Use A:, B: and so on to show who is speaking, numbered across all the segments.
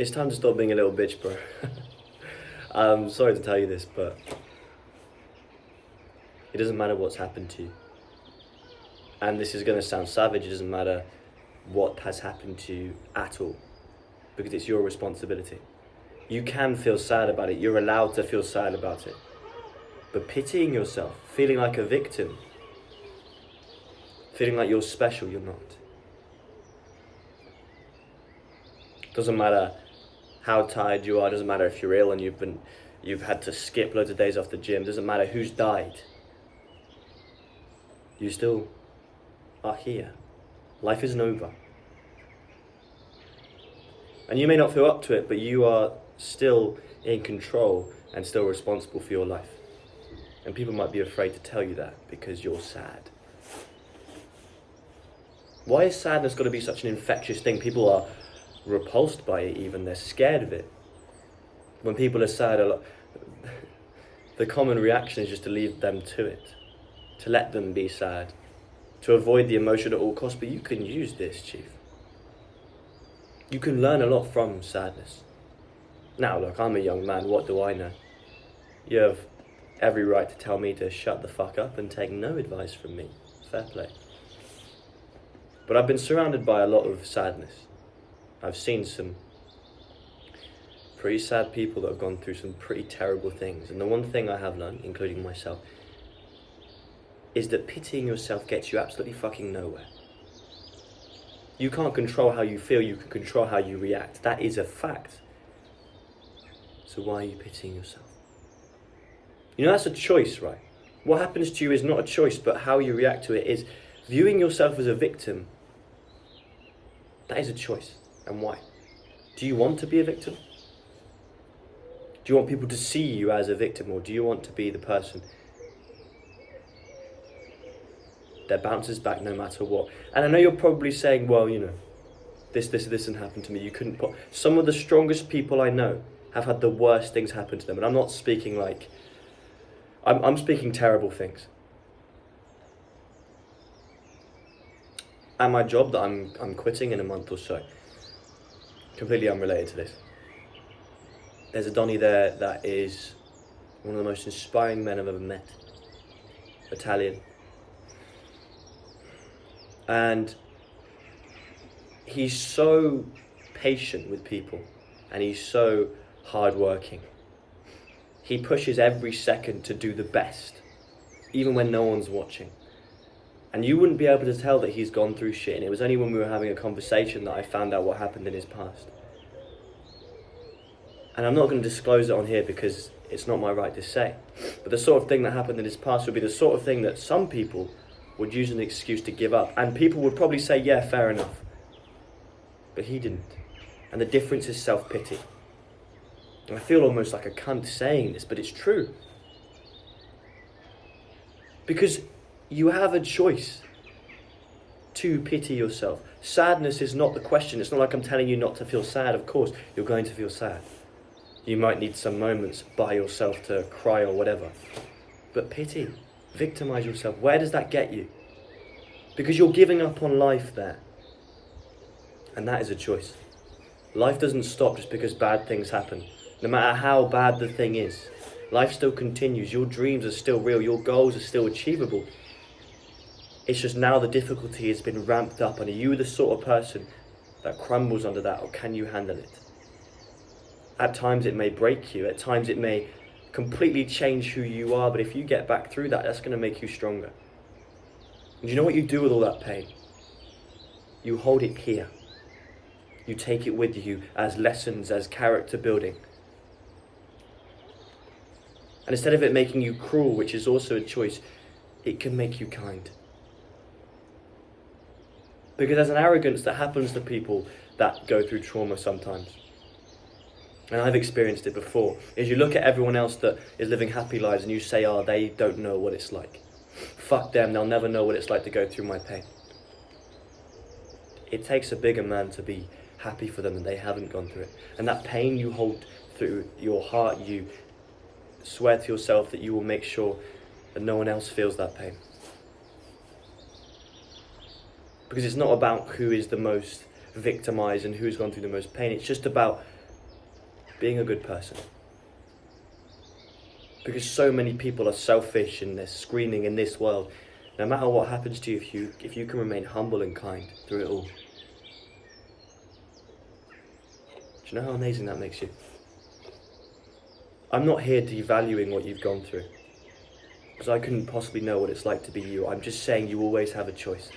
A: It's time to stop being a little bitch, bro. I'm sorry to tell you this, but it doesn't matter what's happened to you. And this is going to sound savage, it doesn't matter what has happened to you at all, because it's your responsibility. You can feel sad about it, you're allowed to feel sad about it. But pitying yourself, feeling like a victim, feeling like you're special, you're not. Doesn't matter how tired you are, doesn't matter if you're ill and you've had to skip loads of days off the gym, doesn't matter who's died. You still are here. Life isn't over. And you may not feel up to it, but you are still in control and still responsible for your life. And people might be afraid to tell you that because you're sad. Why is sadness got to be such an infectious thing? People are repulsed by it even, they're scared of it. When people are sad, the common reaction is just to leave them to it, to let them be sad, to avoid the emotion at all costs. But you can use this, Chief. You can learn a lot from sadness. Now look, I'm a young man, what do I know? You have every right to tell me to shut the fuck up and take no advice from me. Fair play. But I've been surrounded by a lot of sadness. I've seen some pretty sad people that have gone through some pretty terrible things. And the one thing I have learned, including myself, is that pitying yourself gets you absolutely fucking nowhere. You can't control how you feel, you can control how you react. That is a fact. So why are you pitying yourself? You know, that's a choice, right? What happens to you is not a choice, but how you react to it is. Viewing yourself as a victim, that is a choice. And why? Do you want to be a victim? Do you want people to see you as a victim, or do you want to be the person that bounces back no matter what? And I know you're probably saying, well, you know, this and happened to me. You couldn't put... Some of the strongest people I know have had the worst things happen to them. And I'm not speaking like... I'm speaking terrible things. At my job that I'm quitting in a month or so, completely unrelated to this, there's a Donny there that is one of the most inspiring men I've ever met. Italian. And he's so patient with people, and he's so hardworking. He pushes every second to do the best, even when no one's watching. And you wouldn't be able to tell that he's gone through shit, and it was only when we were having a conversation that I found out what happened in his past. And I'm not going to disclose it on here because it's not my right to say. But the sort of thing that happened in his past would be the sort of thing that some people would use as an excuse to give up. And people would probably say, yeah, fair enough. But he didn't. And the difference is self-pity. And I feel almost like a cunt saying this, but it's true. Because you have a choice to pity yourself. Sadness is not the question. It's not like I'm telling you not to feel sad. Of course, you're going to feel sad. You might need some moments by yourself to cry or whatever. But pity, victimize yourself. Where does that get you? Because you're giving up on life there. And that is a choice. Life doesn't stop just because bad things happen. No matter how bad the thing is, life still continues. Your dreams are still real. Your goals are still achievable. It's just now the difficulty has been ramped up. And are you the sort of person that crumbles under that, or can you handle it? At times it may break you. At times it may completely change who you are. But if you get back through that, that's going to make you stronger. And you know what you do with all that pain? You hold it here. You take it with you as lessons, as character building. And instead of it making you cruel, which is also a choice, it can make you kind. Because there's an arrogance that happens to people that go through trauma sometimes. And I've experienced it before. Is you look at everyone else that is living happy lives and you say, oh, they don't know what it's like. Fuck them, they'll never know what it's like to go through my pain. It takes a bigger man to be happy for them and they haven't gone through it. And that pain you hold through your heart, you swear to yourself that you will make sure that no one else feels that pain. Because it's not about who is the most victimized and who's gone through the most pain. It's just about being a good person. Because so many people are selfish and they're screaming in this world. No matter what happens to you, if you can remain humble and kind through it all. Do you know how amazing that makes you? I'm not here devaluing what you've gone through, because I couldn't possibly know what it's like to be you. I'm just saying you always have a choice.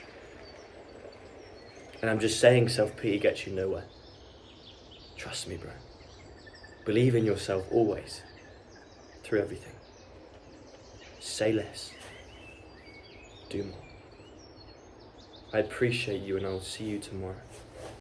A: And I'm just saying self-pity gets you nowhere. Trust me, bro. Believe in yourself always, through everything. Say less. Do more. I appreciate you, and I'll see you tomorrow.